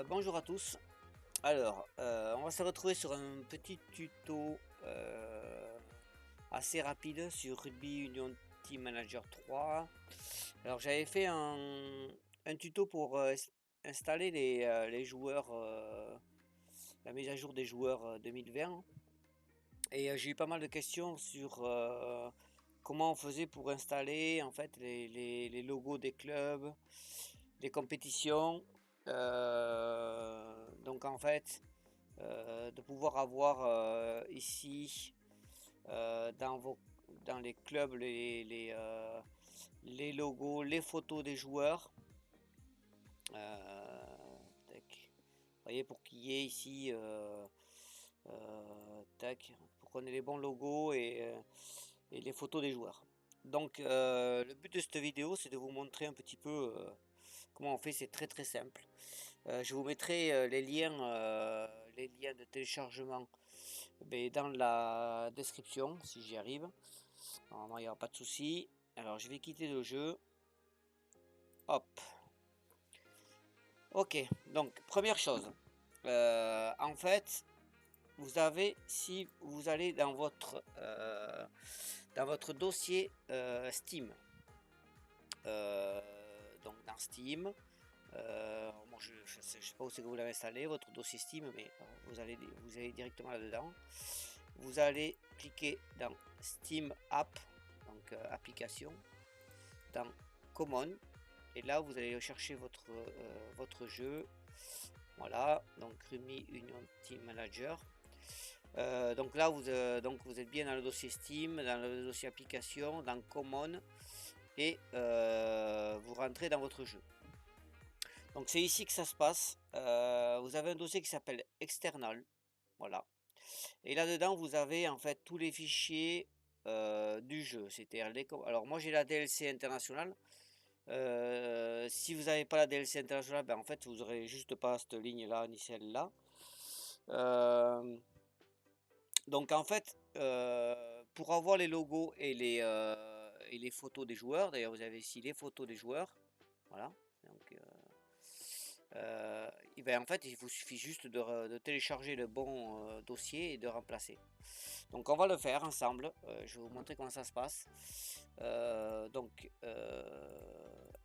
Bonjour à tous. Alors, on va se retrouver sur un petit tuto assez rapide sur Rugby Union Team Manager 3. Alors, j'avais fait un tuto pour installer les joueurs, la mise à jour des joueurs 2020. Et j'ai eu pas mal de questions sur comment on faisait pour installer en fait les logos des clubs, des compétitions. Donc en fait, de pouvoir avoir ici dans les clubs les logos, les photos des joueurs. Tac. Vous voyez, pour qu'il y ait ici, tac, pour qu'on ait les bons logos et les photos des joueurs. Donc le but de cette vidéo, c'est de vous montrer un petit peu comment on fait. C'est très très simple. Je vous mettrai les liens de téléchargement dans la description si j'y arrive. Normalement, il n'y aura pas de souci. Alors, je vais quitter le jeu. Hop. Ok. Donc, première chose. En fait, vous avez, si vous allez dans votre dossier Steam, donc dans Steam, moi je ne sais pas où c'est que vous l'avez installé, votre dossier Steam, mais vous allez directement là-dedans. Vous allez cliquer dans Steam App, donc application, dans Common, et là vous allez chercher votre jeu. Voilà, donc Rugby Union Team Manager. Donc là vous êtes bien dans le dossier Steam, dans le dossier application, dans Common, et vous rentrez dans votre jeu. Donc c'est ici que ça se passe. Vous avez un dossier qui s'appelle External. Voilà. Et là-dedans, vous avez en fait tous les fichiers du jeu. Alors moi j'ai la DLC internationale. Si vous n'avez pas la DLC internationale, ben en fait vous aurez juste pas cette ligne-là ni celle-là. Donc en fait, pour avoir les logos et les photos des joueurs, d'ailleurs vous avez ici les photos des joueurs. Voilà. Donc et ben en fait, il vous suffit juste de télécharger le bon dossier et de remplacer. Donc on va le faire ensemble. Je vais vous montrer comment ça se passe.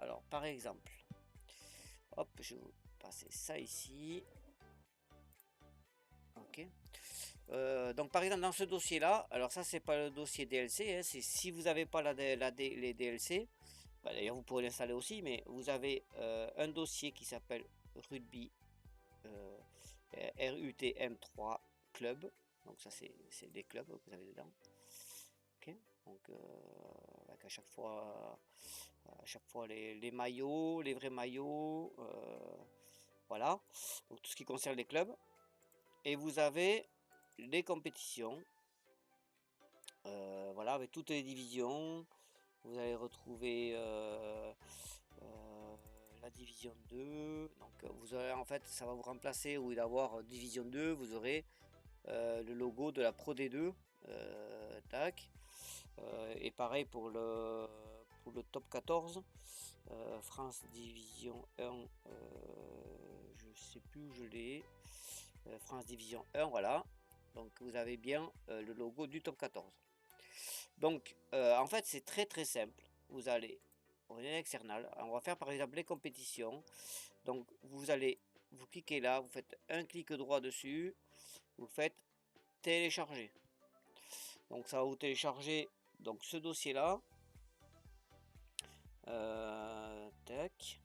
Alors par exemple, hop, je vais vous passer ça ici. Ok. Donc par exemple dans ce dossier là, alors ça c'est pas le dossier DLC, hein, c'est si vous n'avez pas les DLC, bah, d'ailleurs vous pourrez l'installer aussi, mais vous avez un dossier qui s'appelle Rugby RUTM3 Club. Donc ça c'est des clubs que vous avez dedans. Ok. Donc avec à chaque fois les maillots, les vrais maillots, voilà. Donc tout ce qui concerne les clubs. Et vous avez les compétitions, voilà, avec toutes les divisions. Vous allez retrouver la division 2. Donc vous aurez en fait, ça va vous remplacer au lieu d'avoir division 2, vous aurez le logo de la Pro D2. Tac. Et pareil pour le top 14. France Division 1, je sais plus où je l'ai. France Division 1, voilà. Donc vous avez bien le logo du top 14. Donc en fait c'est très très simple. Vous allez au external, on va faire par exemple les compétitions. Donc vous cliquez là, vous faites un clic droit dessus, vous faites télécharger. Donc ça va vous télécharger donc ce dossier là. Tac.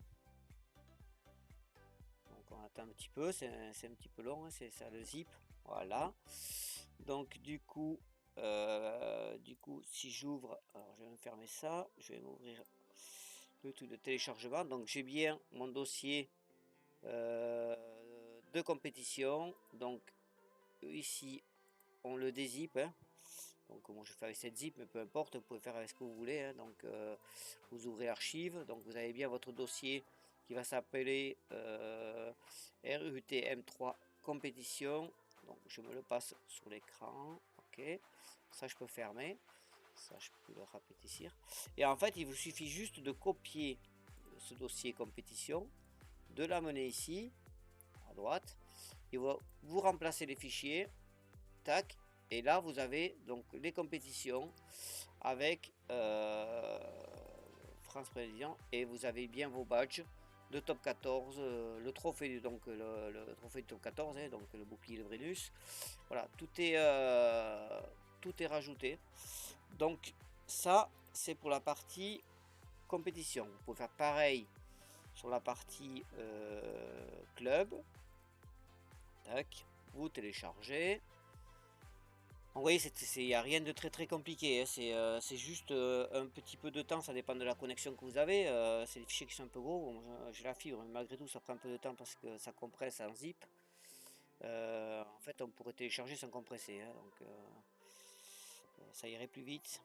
Donc on attend un petit peu, c'est un petit peu long, hein, c'est ça le zip. Voilà. Donc du coup si j'ouvre, alors je vais me fermer ça, je vais m'ouvrir le truc de téléchargement. Donc j'ai bien mon dossier de compétition. Donc ici on le dézip, hein. Donc moi je fais avec cette zip, mais peu importe, vous pouvez faire avec ce que vous voulez, hein. Donc vous ouvrez l'archive, donc vous avez bien votre dossier qui va s'appeler RUTM3 compétition. Donc je me le passe sur l'écran. Ok, ça je peux fermer, ça je peux le répétir. Et en fait il vous suffit juste de copier ce dossier compétition, de l'amener ici à droite, et vous remplacez les fichiers, tac, et là vous avez donc les compétitions avec France Prévision, et vous avez bien vos badges de top 14, le trophée, donc le trophée de top 14, hein, donc le bouclier de Brennus. Voilà, tout est rajouté. Donc ça, c'est pour la partie compétition. Vous pouvez faire pareil sur la partie club. Tac, vous téléchargez. Vous voyez, il n'y a rien de très compliqué, hein. C'est juste un petit peu de temps, ça dépend de la connexion que vous avez. C'est des fichiers qui sont un peu gros. Bon, j'ai la fibre, mais malgré tout, ça prend un peu de temps parce que ça compresse en zip. En fait, on pourrait télécharger sans compresser, hein, donc ça irait plus vite.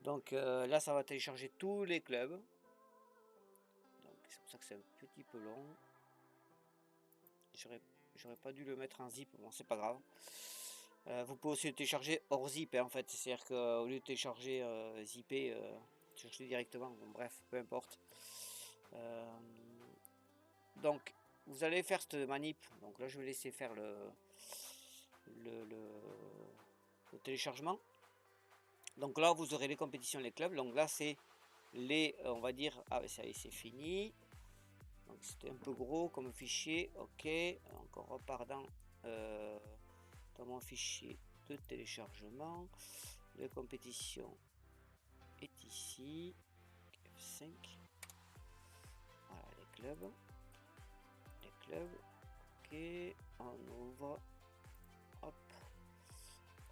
Donc là, ça va télécharger tous les clubs. Donc c'est pour ça que c'est un petit peu long. J'aurais pas dû le mettre en zip, bon, c'est pas grave. Vous pouvez aussi le télécharger hors zip, hein, en fait, c'est-à-dire qu'au lieu de télécharger zippé, télécharger directement, bon, bref, peu importe. Donc, vous allez faire cette manip, donc là je vais laisser faire le téléchargement. Donc là vous aurez les compétitions, les clubs, donc là c'est les, on va dire, ah ça y est, c'est fini. Donc c'était un peu gros comme fichier, ok, donc on repart dans mon fichier de téléchargement. La compétition est ici, F5. Voilà les clubs, ok, on ouvre, hop,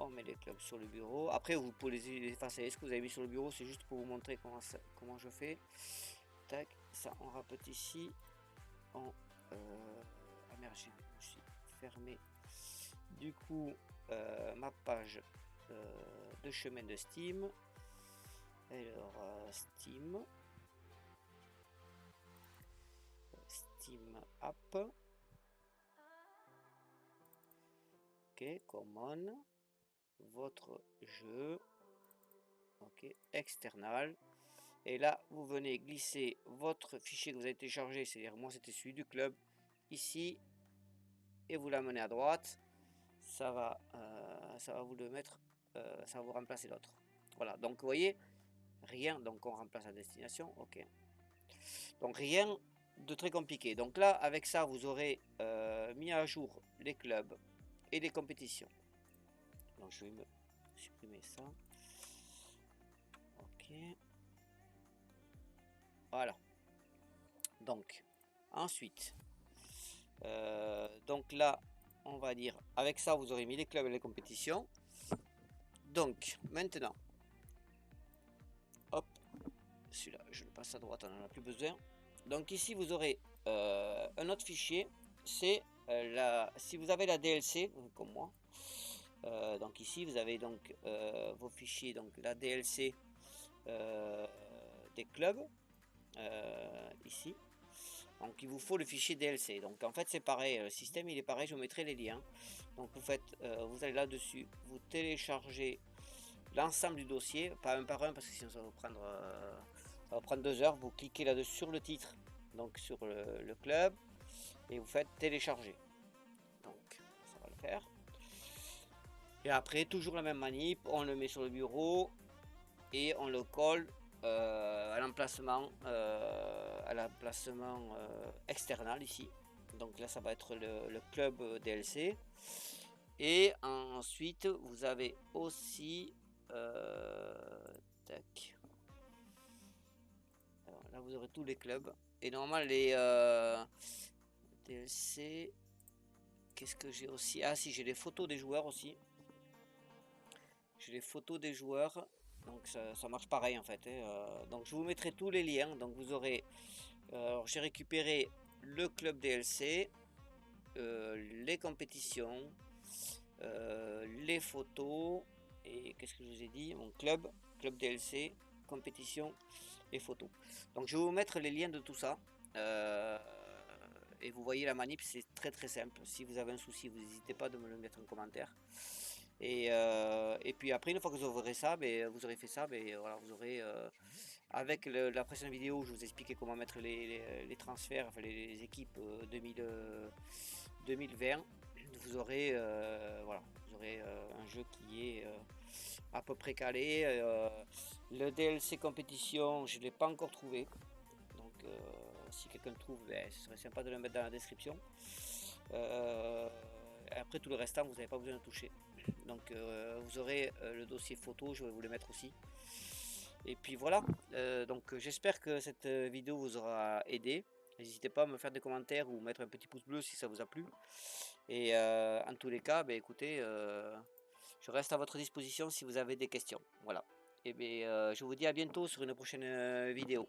on met les clubs sur le bureau. Après vous pouvez les effacer. Ce que vous avez mis sur le bureau, c'est juste pour vous montrer comment je fais. Tac, ça on rapetisse ici. On ah merde, je me suis fermé du coup ma page de chemin de Steam. Alors Steam App, ok, common, votre jeu, ok, external, et là vous venez glisser votre fichier que vous avez téléchargé, c'est-à-dire moi c'était celui du club, ici, et vous l'amenez à droite. Ça va vous le mettre, ça va vous remplacer l'autre. Voilà, donc vous voyez, rien, donc on remplace la destination, ok. Donc rien de très compliqué. Donc là, avec ça, vous aurez mis à jour les clubs et les compétitions. Donc je vais me supprimer ça. Ok. Voilà. Donc, ensuite, donc là, on va dire, avec ça, vous aurez mis les clubs et les compétitions. Donc, maintenant, hop, celui-là, je le passe à droite, on n'en a plus besoin. Donc ici, vous aurez un autre fichier, c'est si vous avez la DLC, comme moi, donc ici, vous avez donc vos fichiers, donc la DLC des clubs, ici. Donc il vous faut le fichier DLC. Donc en fait c'est pareil, le système il est pareil, je vous mettrai les liens. Donc vous faites, vous allez là-dessus, vous téléchargez l'ensemble du dossier, pas un par un parce que sinon ça va prendre 2 heures. Vous cliquez là-dessus sur le titre, donc sur le club, et vous faites télécharger. Donc ça va le faire. Et après toujours la même manip, on le met sur le bureau et on le colle à l'emplacement external ici. Donc là ça va être le club DLC. Et ensuite vous avez aussi tac. Alors là vous aurez tous les clubs. Et normalement les DLC, qu'est-ce que j'ai aussi? Ah si, j'ai les photos des joueurs aussi. J'ai les photos des joueurs. Donc ça marche pareil en fait, hein. Donc je vous mettrai tous les liens. Donc vous aurez, alors j'ai récupéré le club DLC, les compétitions, les photos, et qu'est-ce que je vous ai dit, mon club DLC, compétition et photos. Donc je vais vous mettre les liens de tout ça, et vous voyez la manip, c'est très simple. Si vous avez un souci, vous n'hésitez pas de me le mettre en commentaire. Et puis après, une fois que vous aurez ça, vous aurez fait ça, voilà, vous aurez Avec la précédente vidéo, je vous expliquais comment mettre les transferts, enfin les équipes 2020. Vous aurez, voilà, vous aurez un jeu qui est à peu près calé. Le DLC compétition, je ne l'ai pas encore trouvé. Donc si quelqu'un le trouve, ben, ce serait sympa de le mettre dans la description. Après tout le restant, vous n'avez pas besoin de toucher. Donc vous aurez le dossier photo, je vais vous le mettre aussi. Et puis voilà, donc j'espère que cette vidéo vous aura aidé. N'hésitez pas à me faire des commentaires ou mettre un petit pouce bleu si ça vous a plu. Et en tous les cas, ben, écoutez, je reste à votre disposition si vous avez des questions. Voilà. Et bien, je vous dis à bientôt sur une prochaine vidéo.